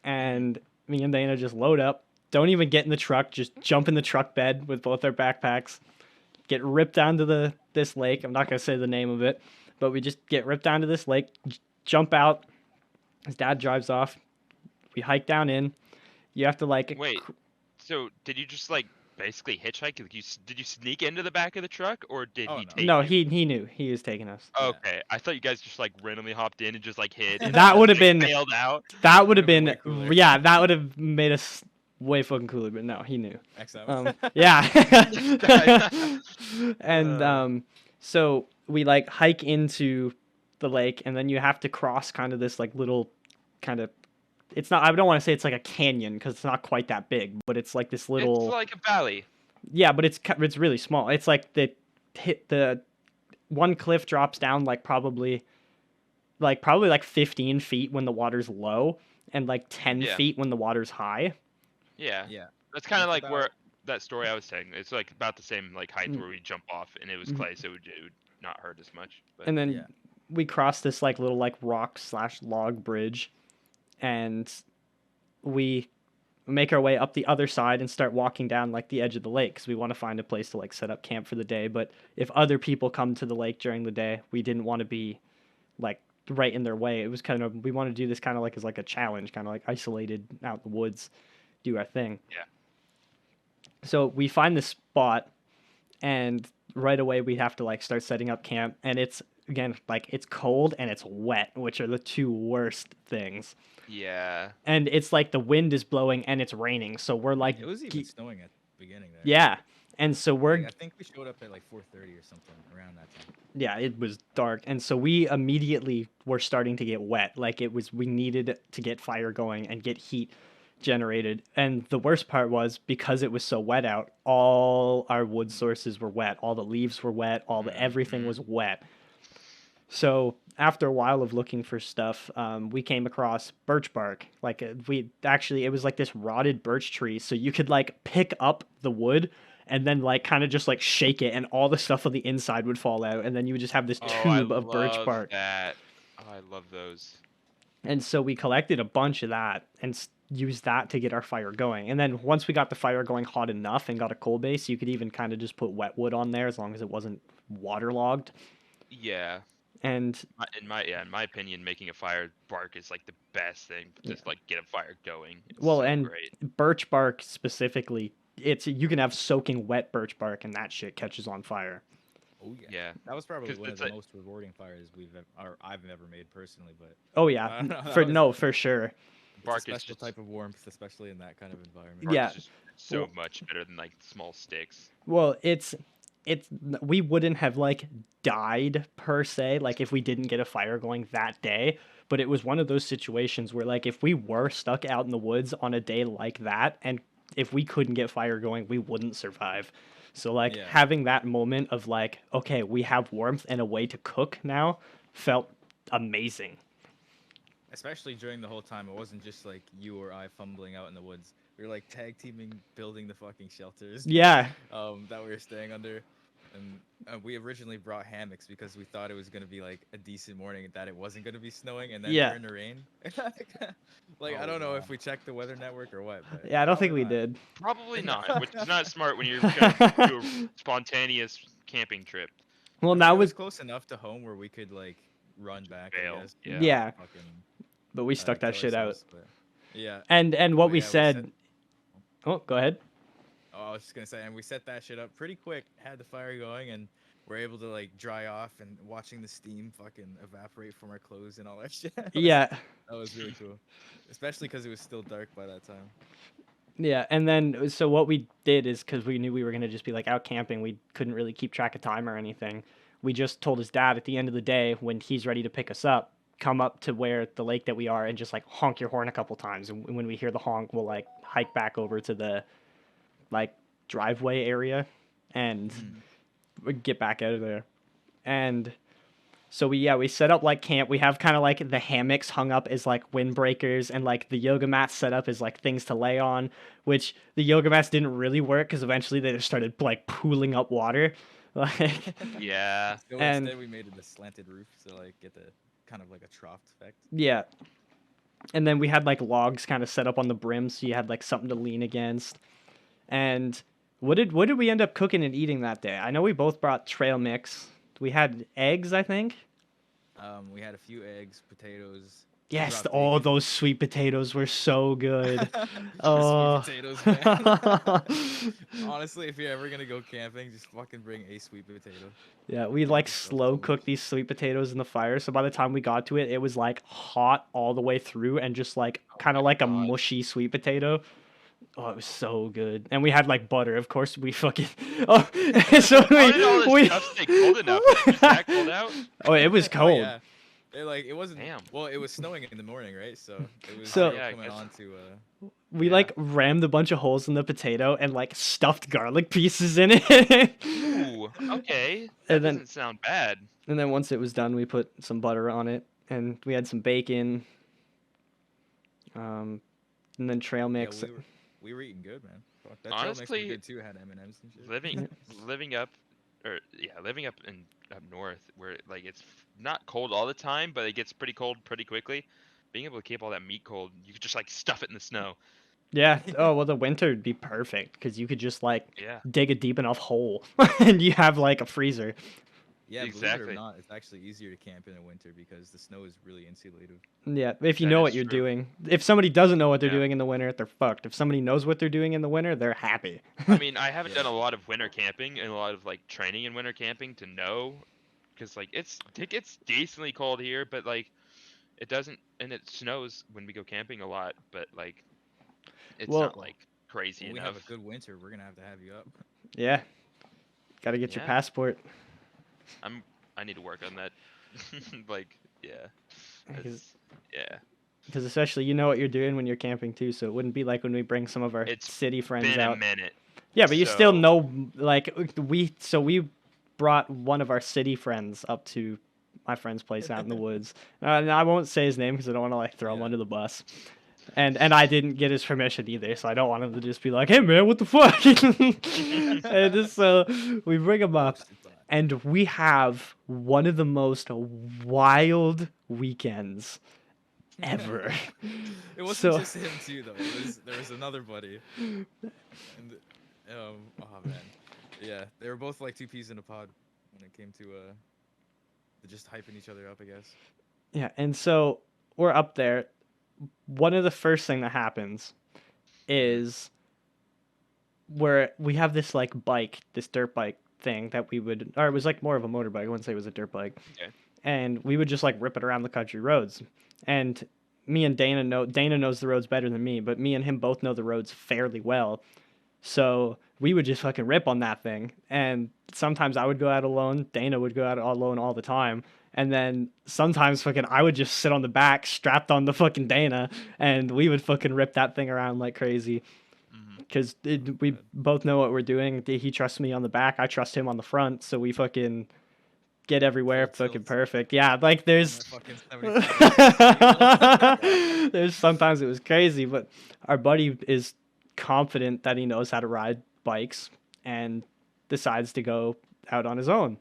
A: And me and Dana just load up. Don't even get in the truck. Just jump in the truck bed with both our backpacks. Get ripped down to this lake. I'm not gonna say the name of it, but we just get ripped down to this lake. Jump out. His dad drives off. We hike down in. You have to like.
B: Wait. So did you just like basically hitchhike? Like did you sneak into the back of the truck, or did
C: Oh,
B: he
C: no.
B: take
A: No,
B: you?
A: he knew he was taking us.
C: Yeah.
B: Okay, I thought you guys just like randomly hopped in and just like hid. And
A: That
B: just,
A: would have
B: like,
A: been
B: bailed out.
A: that would have
C: Would've been
A: been
C: way cooler.
A: yeah, that would have made us way fucking cooler. But no, he knew.
C: XO.
A: Yeah.
B: guy.
A: And so we like hike into the lake, and then you have to cross kind of this like little kind of it's not I don't want to say it's like a canyon because it's not quite that big, but it's like this little
B: It's like a valley.
A: yeah, but it's really small. It's like the one cliff drops down like probably like 15 feet when the water's low, and like 10
B: Yeah.
A: feet when the water's high.
B: Yeah.
C: Yeah.
B: That's kind of
C: It's
B: like where
C: about-
B: that story I was saying. It's like about the same like height
A: Mm.
B: where we jump off, and it was
A: Mhm.
B: clay, so it would not hurt as much. But
A: And then
C: Yeah.
A: we cross this like little like rock slash log bridge, and we make our way up the other side and start walking down like the edge of the lake because we want to find a place to like set up camp for the day. But if other people come to the lake during the day, we didn't want to be like right in their way. It was kind of we want to do this kind of like as like a challenge, kind of like isolated out in the woods, do our thing.
B: Yeah.
A: So we find this spot, and right away we have to like start setting up camp, and it's again like it's cold and it's wet, which are the two worst things.
B: yeah,
A: And it's like the wind is blowing and it's raining, so we're like
C: It was even snowing at the beginning there.
A: yeah. And so we're
C: Like, I think we showed up at like 4:30 or something around that time.
A: yeah, it was dark, and so we immediately were starting to get wet. Like it was we needed to get fire going and get heat generated. And the worst part was because it was so wet out, all our wood sources were wet, all the leaves were wet, all the everything was wet. So after a while of looking for stuff, we came across birch bark. Like we actually, it was like this rotted birch tree, so you could like pick up the wood and then like kind of just like shake it, and all the stuff on the inside would fall out, and then you would just have this
B: Oh,
A: tube
B: I
A: of birch
B: love
A: bark.
B: that. Oh, I love those.
A: And so we collected a bunch of that and used that to get our fire going. And then once we got the fire going hot enough and got a coal base, you could even kind of just put wet wood on there as long as it wasn't waterlogged.
B: Yeah.
A: And
B: In my opinion, making a fire bark is like the best thing. Just like get a fire going. It's
A: well,
B: so
A: and
B: great.
A: birch bark specifically, it's you can have soaking wet birch bark and that shit catches on fire.
C: Oh yeah.
B: Yeah.
C: That was probably
B: 'Cause
C: one of
B: it's
C: the
B: like-
C: most rewarding fires I've ever made personally, but
A: Oh
C: I
A: yeah,
C: don't know, that
A: for
C: was-
A: no, for sure.
C: it's
B: Bark
C: a
B: is
C: special
B: just
C: type of warmth, especially in that kind of environment.
B: bark
A: Yeah.
B: is just so
A: Well-
B: much better than like small sticks.
A: Well, it's we wouldn't have like died per se like if we didn't get a fire going that day, but it was one of those situations where like if we were stuck out in the woods on a day like that, and if we couldn't get fire going, we wouldn't survive. So like
C: Yeah.
A: having that moment of like, okay, we have warmth and a way to cook now felt amazing.
C: Especially during the whole time, it wasn't just like you or I fumbling out in the woods. We were like tag teaming, building the fucking shelters.
A: Yeah.
C: That we were staying under, and we originally brought hammocks because we thought it was gonna be like a decent morning and that it wasn't gonna be snowing, and then
A: Yeah.
C: turn to rain. Like I
B: Oh,
C: don't know
B: wow.
C: if we checked the weather network or what. But
A: Yeah, I don't think we
C: probably not.
A: did.
B: Probably not, which is not smart when you're gonna do a spontaneous camping trip.
A: Well,
C: I mean,
A: now
C: it was
A: was
C: close enough to home where we could like run back.
B: Bail,
C: I guess.
B: yeah.
A: Yeah.
C: Fucking,
A: but we stuck that
C: kill
A: shit out.
C: ourselves, but- Yeah.
A: And what
C: But
A: we
C: yeah,
A: said Oh, go ahead.
C: Oh, I was just gonna say, and we set that shit up pretty quick. Had the fire going, and we're able to like dry off, and watching the steam fucking evaporate from our clothes and all that shit.
A: Yeah.
C: That was really cool, especially because it was still dark by that time.
A: Yeah, and then so what we did is because we knew we were gonna just be like out camping, we couldn't really keep track of time or anything. We just told his dad at the end of the day when he's ready to pick us up, come up to where the lake that we are and just like honk your horn a couple times. And when we hear the honk, we'll like hike back over to the like driveway area and we get back out of there. And So we set up like camp. We have kind of like the hammocks hung up as like windbreakers, and like the yoga mats set up as like things to lay on. Which the yoga mats didn't really work because eventually they just started like pooling up water, like
B: Yeah.
C: So
A: and
C: instead, we made it a slanted roof to like get the kind of like a trough effect.
A: yeah. And then we had like logs kind of set up on the brim, so you had like something to lean against. And what did we end up cooking and eating that day? I know we both brought trail mix. We had eggs, I think.
C: We had a few eggs, potatoes. You
A: Yes,
C: brought
A: all
C: bacon.
A: those sweet potatoes were so good.
C: Sweet
A: Oh.
C: potatoes, man. Honestly, if you're ever gonna go camping, just fucking bring a sweet potato.
A: Yeah, we
C: You'll love
A: like
C: yourself
A: slow
C: so much.
A: cooked these sweet potatoes in the fire. So by the time we got to it, it was like hot all the way through and just like
C: Oh
A: kind
C: my
A: of like a
C: god.
A: mushy sweet potato. Oh, it was so good. And we had like butter. Of course, we fucking oh, so
B: How did all this
A: we
B: stuff stay cold enough? Was it just that cold out?
A: oh, it was
C: Oh
A: cold.
C: yeah. It wasn't.
B: Damn.
C: Well, it was snowing in the morning, right? So it was
A: So-
C: still
B: Yeah, I
C: coming
B: guess.
C: on to.
A: We
B: Yeah.
A: like rammed a bunch of holes in the potato and like stuffed garlic pieces in it.
B: Ooh, okay. That
A: And then-
B: doesn't sound bad.
A: And then once it was done, we put some butter on it, and we had some bacon. And then trail
C: Yeah,
A: mix.
C: we were eating good, man. Fuck, that trail mix was
B: Honestly,
C: good too. Had M&Ms and shit.
B: living up, or yeah, living up up north where like it's not cold all the time, but it gets pretty cold pretty quickly. Being able to keep all that meat cold, you could just like stuff it in the snow.
A: Yeah. Oh well, the winter would be perfect because you could just like
B: Yeah.
A: dig a deep enough hole, and you have like a freezer.
C: Yeah, believe it
B: Exactly.
C: or not, it's actually easier to camp in the winter because the snow is really insulative.
A: Yeah, if you
B: That
A: know
B: is
A: what you're
B: true.
A: doing. If somebody doesn't know what they're
B: Yeah.
A: doing in the winter, they're fucked. If somebody knows what they're doing in the winter, they're happy.
B: I mean, I haven't
C: Yeah.
B: done a lot of winter camping and a lot of like training in winter camping to know, because like it gets decently cold here, but like it doesn't, and it snows when we go camping a lot, but like it's
A: Well-
B: not like crazy
C: When we
B: enough.
C: have a good winter, we're gonna have to have you up.
A: Yeah. Got to get your
B: Yeah.
A: passport.
B: I need to work on that. Like, yeah,
A: Because-
B: yeah.
A: Because especially you know what you're doing when you're camping too, so it wouldn't be like when we bring some of our
B: It's
A: city friends
B: Been a
A: out.
B: minute.
A: Yeah, but you still
B: so-
A: know like we brought one of our city friends up to my friend's place out in the woods. And I won't say his name because I don't want to like throw him
C: Yeah.
A: under the bus. And I didn't get his permission either, so I don't want him to just be like, "Hey man, what the fuck?" And just, so we bring him up, and we have one of the most wild weekends ever.
C: It wasn't
A: So-
C: just him too, though. There was another buddy. And oh man, yeah, they were both like two peas in a pod when it came to just hyping each other up, I guess.
A: Yeah, and so we're up there. One of the first thing that happens is where we have this like bike, this dirt bike thing that we would, or it was like more of a motorbike. I wouldn't say it was a dirt bike.
B: Okay.
A: And we would just like rip it around the country roads. And me and Dana knows the roads better than me, but me and him both know the roads fairly well. So we would just fucking rip on that thing. And sometimes I would go out alone. Dana would go out alone all the time. And then sometimes fucking I would just sit on the back strapped on the fucking Dana and we would fucking rip that thing around like crazy.
B: Mhm.
A: Because we both know what we're doing. He trusts me on the back. I trust him on the front. So we fucking get everywhere
C: Full
A: fucking
C: tilt.
A: perfect. Yeah, like there's
C: My fucking 75.
A: there's sometimes it was crazy, but our buddy is confident that he knows how to ride bikes and decides to go out on his own.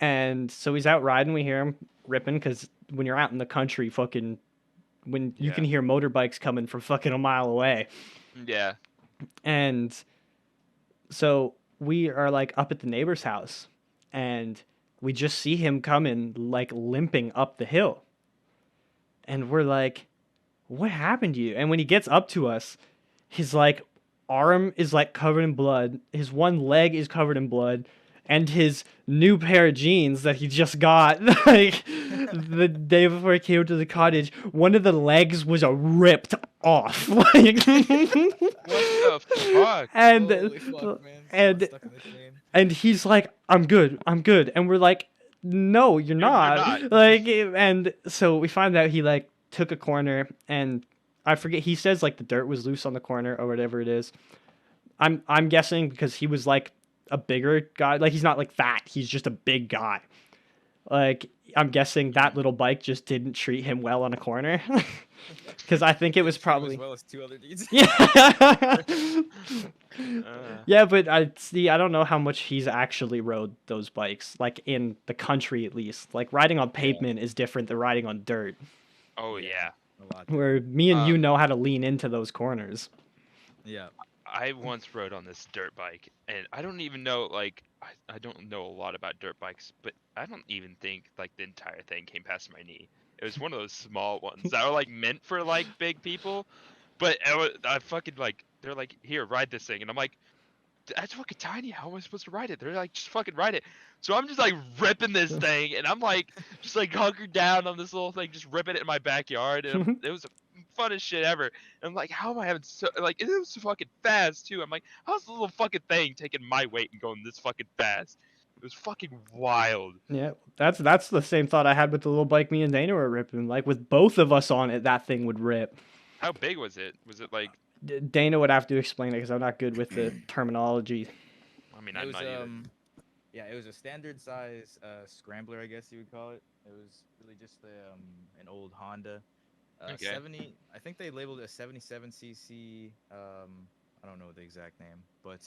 A: And so he's out riding. We hear him ripping because when you're out in the country, fucking when you can
B: Yeah.
A: hear motorbikes coming from fucking a mile away.
B: Yeah.
A: And so we are like up at the neighbor's house and we just see him coming like limping up the hill. And we're like, what happened to you? And when he gets up to us, his like arm is like covered in blood. His one leg is covered in blood. And his new pair of jeans that he just got, like the day before he came to the cottage, one of the legs was ripped off. Like,
B: What the fuck?
A: and
C: Holy fuck, man.
A: and
C: Stuck in the chain.
A: and he's like, I'm good, and we're like, no, you're not.
B: not.
A: Like, and so we find out he like took a corner, and I forget, he says like the dirt was loose on the corner or whatever it is. I'm guessing because he was like a bigger guy, like he's not like fat, he's just a big guy. Like, I'm guessing that
C: Mm.
A: little bike just didn't treat him well on a corner. Because I think it was
C: Didn't treat him as
A: probably.
C: well as 2 other dudes.
A: Yeah.
B: Uh,
A: Yeah, but I see. I don't know how much he's actually rode those bikes, like in the country at least. Like riding on
C: Yeah.
A: pavement is different than riding on dirt.
B: oh
C: Yeah,
B: yeah.
C: a lot
A: Where
C: different.
A: me and you
B: Um,
A: know how to lean into those corners.
C: Yeah.
B: I once rode on this dirt bike, and I don't even know like I don't know a lot about dirt bikes, but I don't even think like the entire thing came past my knee. It was one of those small ones that are like meant for like big people, but I fucking like they're like here ride this thing, and I'm like that's fucking tiny. How am I supposed to ride it? They're like, just fucking ride it. So I'm just like ripping this thing, and I'm like, just like hunkered down on this little thing, just ripping it in my backyard, and it was the funnest shit ever. And I'm like, how am I having so like it was so fucking fast too? I'm like, how's the little fucking thing taking my weight and going this fucking fast? It was fucking wild.
A: Yeah, that's the same thought I had with the little bike me and Dana were ripping. Like with both of us on it, that thing would rip.
B: How big was it? Was it like?
A: Dana would have to explain it because I'm not good with the terminology.
B: I mean,
C: It
B: I'm
C: was
B: not either.
C: yeah, it was a standard size scrambler, I guess you would call it. It was really just an old Honda.
B: Okay.
C: 70, I think they labeled it a 77cc. I don't know the exact name, but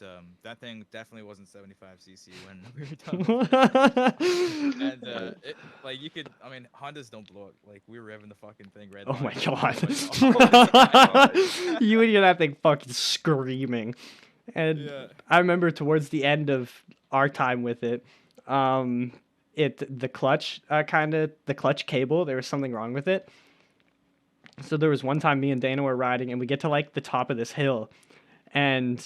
C: that thing definitely wasn't 75cc when we were done with it. And like you could, I mean, Hondas don't blow up. Like we were revving the fucking thing red
A: Oh my
C: line. It
A: god.
C: was going all the time.
A: You would hear that thing fucking screaming. And
C: Yeah.
A: I remember towards the end of our time with it, the clutch the clutch cable, there was something wrong with it. So there was one time me and Dana were riding and we get to like the top of this hill and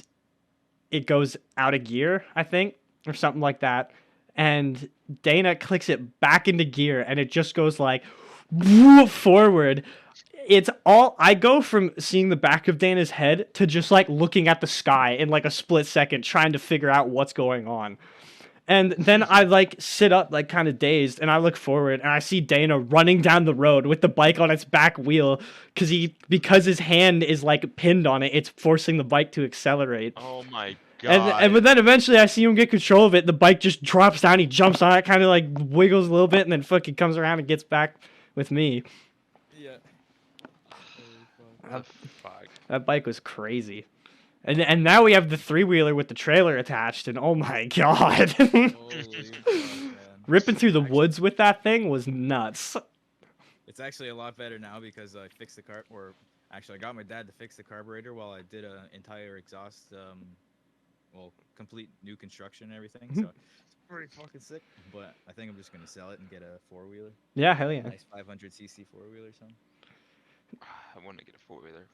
A: it goes out of gear, I think, or something like that. And Dana clicks it back into gear and it just goes like whoop forward. It's all I go from seeing the back of Dana's head to just like looking at the sky in like a split second trying to figure out what's going on. And then I like sit up like kind of dazed and I look forward and I see Dana running down the road with the bike on its back wheel because his hand is like pinned on it, it's forcing the bike to accelerate.
B: Oh my
A: And
B: god.
A: but then eventually I see him get control of it, the bike just drops down, he jumps on it, kind of like wiggles a little bit and then fucking comes around and gets back with me.
C: Yeah. Holy fuck.
B: What the fuck?
A: That bike was crazy. And now we have the three-wheeler with the trailer attached and oh my god.
C: Holy fuck, man.
A: Ripping through the
C: Actually-
A: woods with that thing was nuts.
C: It's actually a lot better now because I fixed the car, or actually I got my dad to fix the carburetor while I did an entire exhaust, well, complete new construction and everything. So it's pretty fucking sick. But I think I'm just gonna sell it and get a four-wheeler,
A: Yeah, hell yeah.
C: nice 500cc four-wheeler or something.
B: I want to get a four wheeler.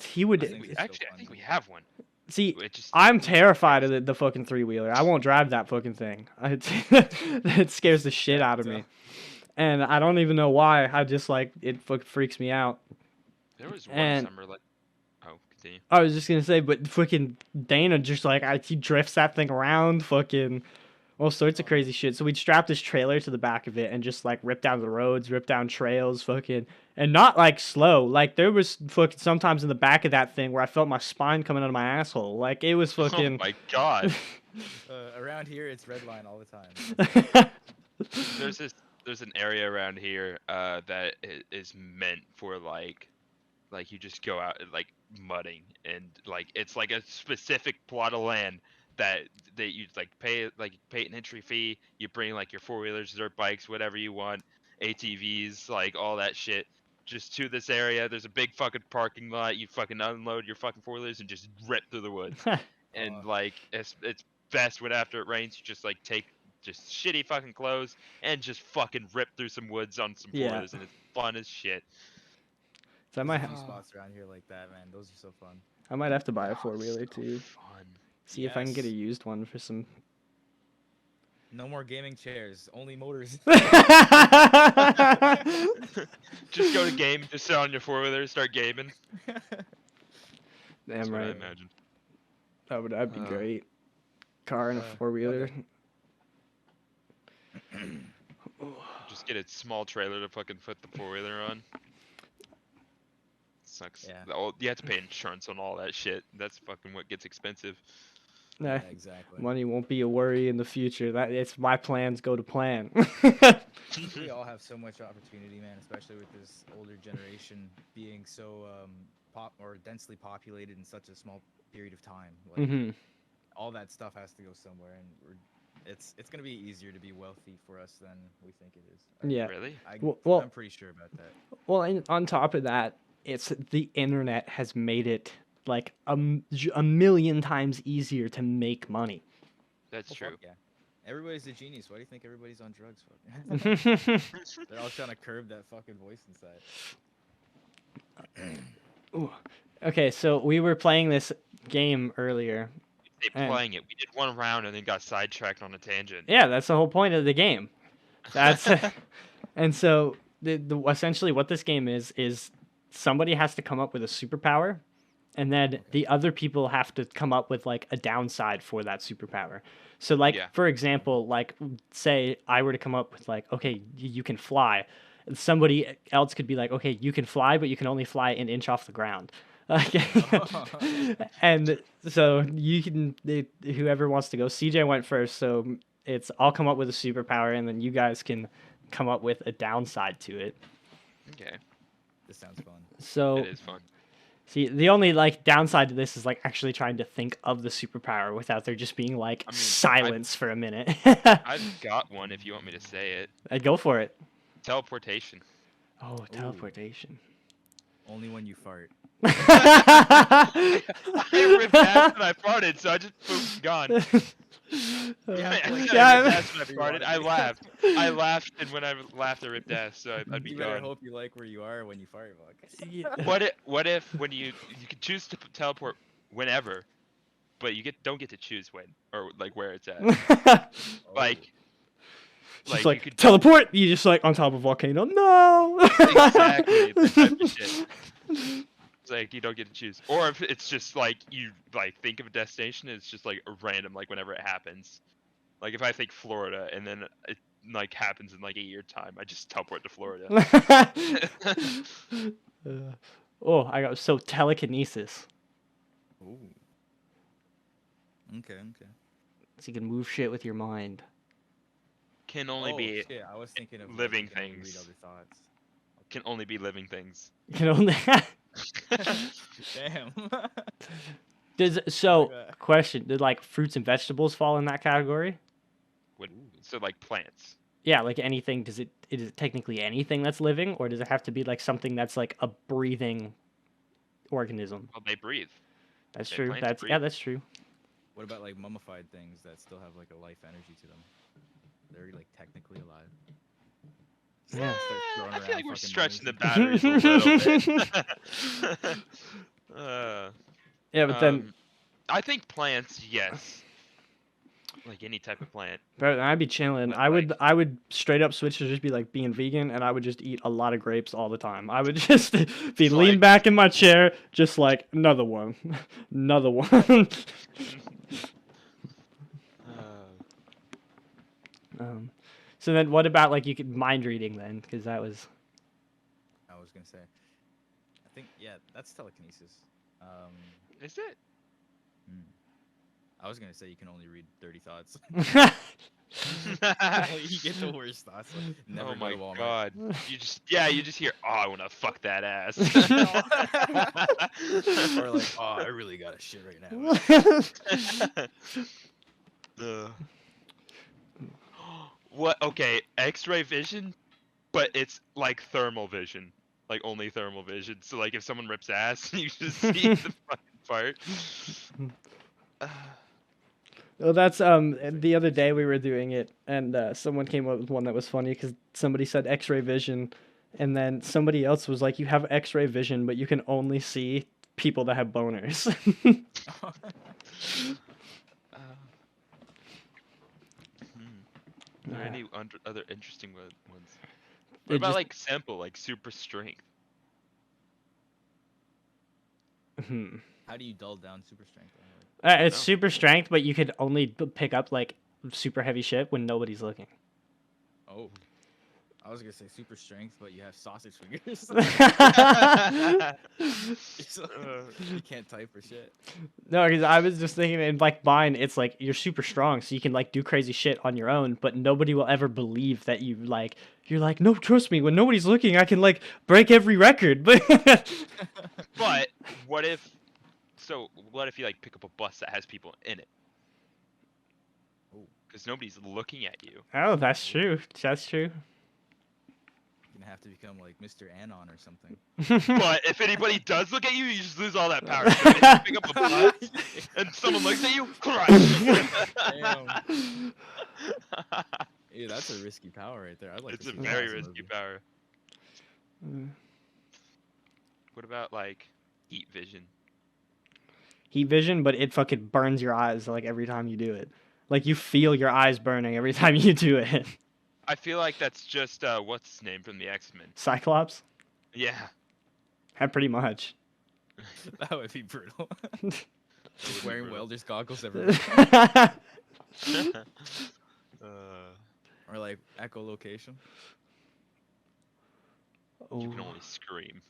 A: He would
C: I think it's
B: Actually,
C: still
B: I think
C: fun.
B: we have one.
A: see.
B: It just
A: I'm terrified of the fucking three-wheeler. I won't drive that fucking thing. It scares the shit
C: Yeah,
A: out of
C: so-
A: me, and I don't even know why. I just like it. Freaks me out.
B: there was one
A: and-
B: summer like. Oh, continue.
A: I was just gonna say, but fucking Dana just like he drifts that thing around, fucking all sorts of crazy shit. So we'd strap this trailer to the back of it and just like rip down the roads, rip down trails, fucking, and not like slow. Like there was fucking sometimes in the back of that thing where I felt my spine coming out of my asshole. Like it was
B: Oh
A: fucking.
B: my god.
C: Around here, it's red line all the time.
B: There's an area around here that is meant for like you just go out and like mudding and like it's like a specific plot of land that you like pay an entry fee, you bring like your four-wheelers, dirt bikes, whatever you want, ATVs, like all that shit just to this area. There's a big fucking parking lot, you fucking unload your fucking four-wheelers and just rip through the woods. And like it's best when after it rains you just like take just shitty fucking clothes and just fucking rip through some woods on some
A: Yeah.
B: four-wheelers and it's fun as shit.
A: So I
C: There's
A: might,
C: a few spots around here like that, man. Those are so fun.
A: I might have to buy a
B: Oh,
A: four-wheeler
B: so
A: too.
B: Fun.
A: See if I can get a
C: Yes.
A: used one for some.
C: No more gaming chairs, only motors.
B: Just go to game, just sit on your four-wheeler, start gaming. That's
A: Damn
B: what I
A: right.
B: imagine.
A: That'd be great. Car and a
C: Uh,
A: four-wheeler.
B: Just get a small trailer to fucking put the four-wheeler on. Sucks.
C: Yeah.
B: You have to pay insurance on all that shit. That's fucking what gets expensive.
C: Yeah, exactly.
A: Money won't be a worry in the future. That it's my plans go to plan.
C: We all have so much opportunity, man, especially with this older generation being so pop or densely populated in such a small period of time. Like
A: Hmm.
C: all that stuff has to go somewhere, and it's gonna be easier to be wealthy for us than we think it is.
A: Yeah.
B: Really?
A: Well,
C: I'm pretty sure about that.
A: well, and on top of that, it's the internet has made it like a million times easier to make money.
B: That's
C: Oh
B: true.
C: fuck yeah! Everybody's a genius. Why do you think everybody's on drugs? Fuck? They're all trying to curb that fucking voice inside.
A: Ooh. Okay, so we were playing this game earlier.
B: They
A: And
B: playing it. We did one round and then got sidetracked on a tangent.
A: yeah, that's the whole point of the game. That's and so essentially what this game is somebody has to come up with a superpower, and then the other people have to come up with like a downside for that superpower. So like
B: Yeah.
A: for example, like say I were to come up with like, okay, you can fly. And somebody else could be like, okay, you can fly, but you can only fly an inch off the ground. And so you can whoever wants to go. CJ went first, so it's I'll come up with a superpower, and then you guys can come up with a downside to it.
B: Okay.
C: This sounds fun.
A: So
B: It is fun.
A: see, the only like downside to this is like actually trying to think of the superpower without there just being like
B: I mean,
A: silence for a minute.
B: I've got one if you want me to say it.
A: I'd go for it.
B: Teleportation.
A: Oh, teleportation.
C: Only when you fart.
B: I ripped ass when I farted, so I just boom, gone.
C: Yeah,
B: I
C: like,
B: ripped
A: yeah,
B: ass when I farted. I laughed. I laughed, and when I laughed, I ripped ass, so I'd be
C: You better
B: gone.
C: hope you like where you are when you fart, fuck.
B: What if when you could choose to teleport whenever, but you don't get to choose when or like where it's at. Like
A: just
B: you
A: like
B: could
A: teleport. You just like on top of a volcano. No.
B: exactly that type of shit. It's like you don't get to choose, or if it's just like you like think of a destination, it's just like random, like whenever it happens. Like if I think Florida and then it like happens in like a year time, I just teleport to Florida.
A: Oh, I got so telekinesis.
C: Ooh. Okay.
A: So you can move shit with your mind.
B: Can only be
C: Shit, I was thinking of
B: living
C: you can only
B: things.
C: Read other thoughts.
B: Can only be living things.
A: You can only.
C: Damn.
A: So
C: that.
A: question: did like fruits and vegetables fall in that category?
B: So like plants.
A: Yeah, like anything. Is it technically anything that's living, or does it have to be like something that's like a breathing organism?
B: Well, they breathe.
A: That's
B: Okay,
A: true.
B: plants
A: Yeah,
B: breathe.
A: that's true.
C: What about like mummified things that still have like a life energy to them? They're like technically alive.
A: Yeah.
C: Start throwing
B: I feel
C: around
B: like we're
C: fucking
B: stretching the
C: mummies.
B: batteries a little bit.
A: Yeah, but then,
B: I think plants, yes. Like any type of plant.
A: bro, I'd be chilling.
B: But,
A: I would straight up switch to just be like being vegan, and I would just eat a lot of grapes all the time. I would just be lean
B: like-
A: back in my chair, just like another one, another one. So then, what about like you could mind reading then? Because that was.
C: I was gonna say. I think that's telekinesis.
B: Is it?
C: I was gonna say you can only read 30 thoughts. You get the worst thoughts. Like, never
B: Oh
C: go
B: my
C: to Walmart.
B: god. You just hear, oh, I wanna fuck that ass.
C: Or like, oh, I really got a shit right now.
B: What? Okay, X-ray vision, but it's like thermal vision, like only thermal vision. So like if someone rips ass, you just see the fucking part.
A: Well, that's the other day we were doing it, and someone came up with one that was funny because somebody said X-ray vision, and then somebody else was like, "You have X-ray vision, but you can only see people that have boners."
B: Are there any other interesting ones?
A: It
B: What about
A: just-
B: like simple, like super strength?
C: How do you dull down super strength?
A: It's
B: know.
A: super strength, but you could only pick up like super heavy shit when nobody's looking.
C: Oh. I was gonna say super strength, but you have sausage fingers. So, you can't type for shit.
A: No, because I was just thinking in like mine, it's like you're super strong, so you can like do crazy shit on your own, but nobody will ever believe that you're like, no, trust me, when nobody's looking, I can like break every record. But
B: But what if? So what if you like pick up a bus that has people in it?
C: Ooh.
B: Because nobody's looking at you.
A: oh, that's true. That's true.
C: You're gonna have to become like Mr. Anon or something.
B: But if anybody does look at you, you just lose all that power. So if you pick up a bus and someone looks at you, crush.
C: Damn. Yeah, that's a risky power right there. I'd like
B: It's
C: to
B: a
C: see that
B: very
C: as a
B: risky
C: movie.
B: power. What about like heat vision?
A: Heat vision, but it fucking burns your eyes like every time you do it. Like you feel your eyes burning every time you do it.
B: I feel like that's just what's his name from the X-Men.
A: Cyclops?
B: Yeah.
A: Yeah, pretty much.
C: That would be brutal. Just wearing
B: brutal.
C: welder's goggles everywhere. Or like echolocation.
B: You can
A: Ooh.
B: only scream.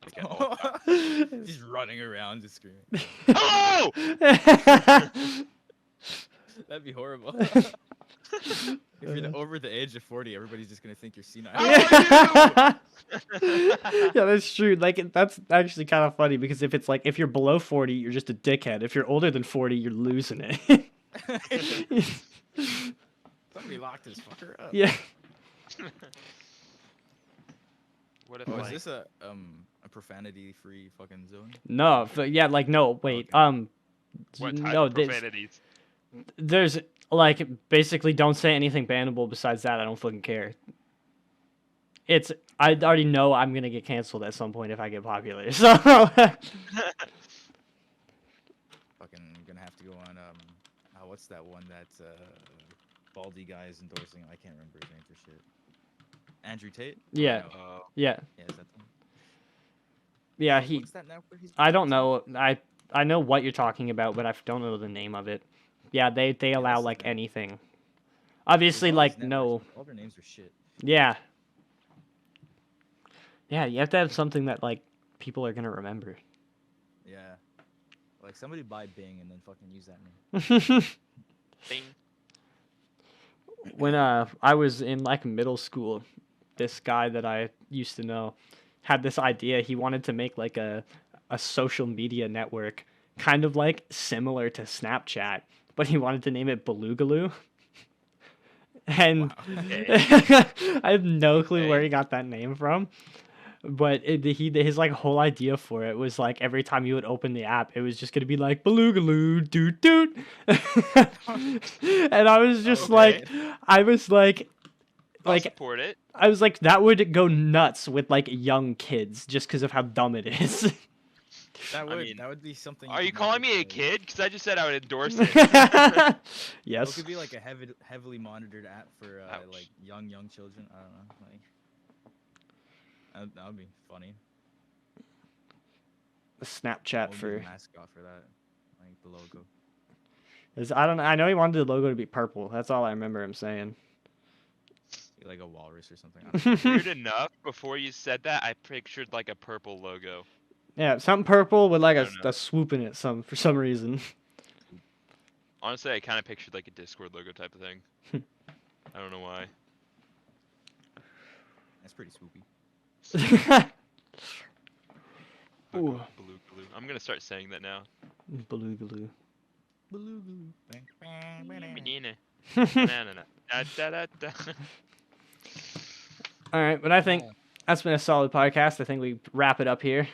B: Like, at all times.
C: Just running around just screaming.
B: Hello!
C: That'd be horrible. If you're over the age of 40, everybody's just gonna think you're senile.
B: How
A: Yeah, that's true. Like that's actually kind of funny because if it's like if you're below 40, you're just a dickhead. If you're older than 40, you're losing it.
C: Somebody locked this fucker up.
A: Yeah.
B: What if
C: Oh,
B: like,
C: is this a profanity-free fucking zone?
A: No, yeah, like no, wait.
C: Okay.
B: what type
A: No,
B: of profanities?
A: there's like basically don't say anything bannable besides that. I don't fucking care. I already know I'm gonna get canceled at some point if I get popular. So
C: Fucking gonna have to go on what's that one that Baldy guy is endorsing? I can't remember his name for shit. Andrew Tate?
A: yeah,
B: Oh,
A: yeah,
C: Yeah, is that the one?
A: yeah.
C: What's that network he's
A: I don't
C: endorsing?
A: know. I know what you're talking about, but I don't know the name of it. Yeah, they allow
C: that's the
A: like
C: thing.
A: anything.
C: There's
A: Obviously,
C: all these
A: like
C: networks,
A: no.
C: but all their names are shit.
A: Yeah. Yeah, you have to have something that like people are gonna remember.
C: Yeah. Like somebody buy Bing and then fucking use that name.
B: Bing.
A: When I was in like middle school, this guy that I used to know had this idea. He wanted to make like a social media network, kind of like similar to Snapchat, but he wanted to name it Baloogaloo. And
C: Wow.
A: I have no clue where
B: Okay.
A: he got that name from. But his like whole idea for it was like every time you would open the app, it was just gonna be like Baloogaloo doot doot, and I was just like, I was like,
B: I'll
A: like
B: support it.
A: I was like that would go nuts with like young kids just because of how dumb it is.
C: That would
B: mean,
C: that would be something.
B: Are you
C: could
B: calling
C: market
B: me a
C: to-
B: kid? Because I just said I would endorse it.
C: It
A: Yes.
C: could be like a heavily monitored app for
B: Ouch.
C: like young children. I don't know. Like that would be funny.
A: A Snapchat
C: What would be the
A: for.
C: mascot for that? Like the logo.
A: I don't know. I know he wanted the logo to be purple. That's all I remember him saying.
C: Like a walrus or something. I don't know.
B: Weird enough, before you said that, I pictured like a purple logo.
A: Yeah, something purple with like
B: I don't know.
A: a swoop in it. For some reason.
B: Honestly, I kind of pictured like a Discord logo type of thing. I don't know why.
C: That's pretty swoopy.
A: Ooh.
B: Blue glue. I'm gonna start saying that now.
A: Baloogaloo.
B: Banana. Banana. Da, da, da, da.
A: All right, but I think that's been a solid podcast. I think we wrap it up here.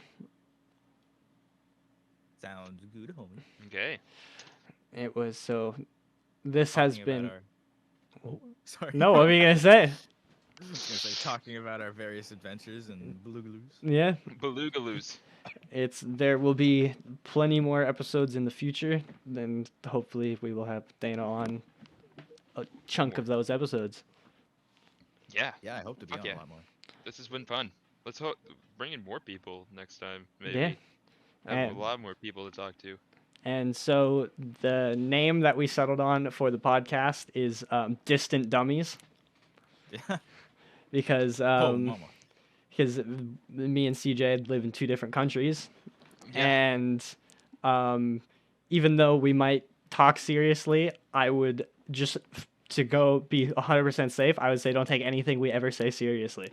C: Sounds good, homie.
B: Okay.
A: It was so. This has
C: Talking
A: been.
C: about our- Sorry.
A: No, what were you gonna say?
C: I was gonna say talking about our various adventures and balugaloos.
A: Yeah,
B: Balugaloos.
A: there will be plenty more episodes in the future. Then hopefully we will have Dana on a chunk of those episodes.
B: Yeah.
C: Yeah, I hope to be
B: Fuck
C: on
B: yeah.
C: a lot more.
B: This has been fun. Let's bring in more people next time. Maybe.
A: Yeah.
B: Have
A: And-
B: a lot more people to talk to.
A: And so the name that we settled on for the podcast is Distant Dummies.
C: Yeah.
A: because
C: Oh, mama.
A: because me and CJ live in 2 different countries,
B: Yeah.
A: and even though we might talk seriously, I would just to go be 100% safe. I would say don't take anything we ever say seriously.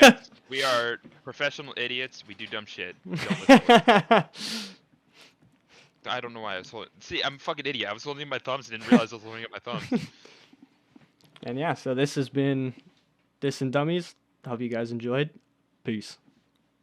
B: Yes, we are professional idiots. We do dumb shit. We don't listen to it. I don't know why I was holding. See, I'm a fucking idiot. I was holding my thumbs and didn't realize I was holding up my thumbs.
A: And yeah, so this has been This and Dummies. Hope you guys enjoyed. Peace.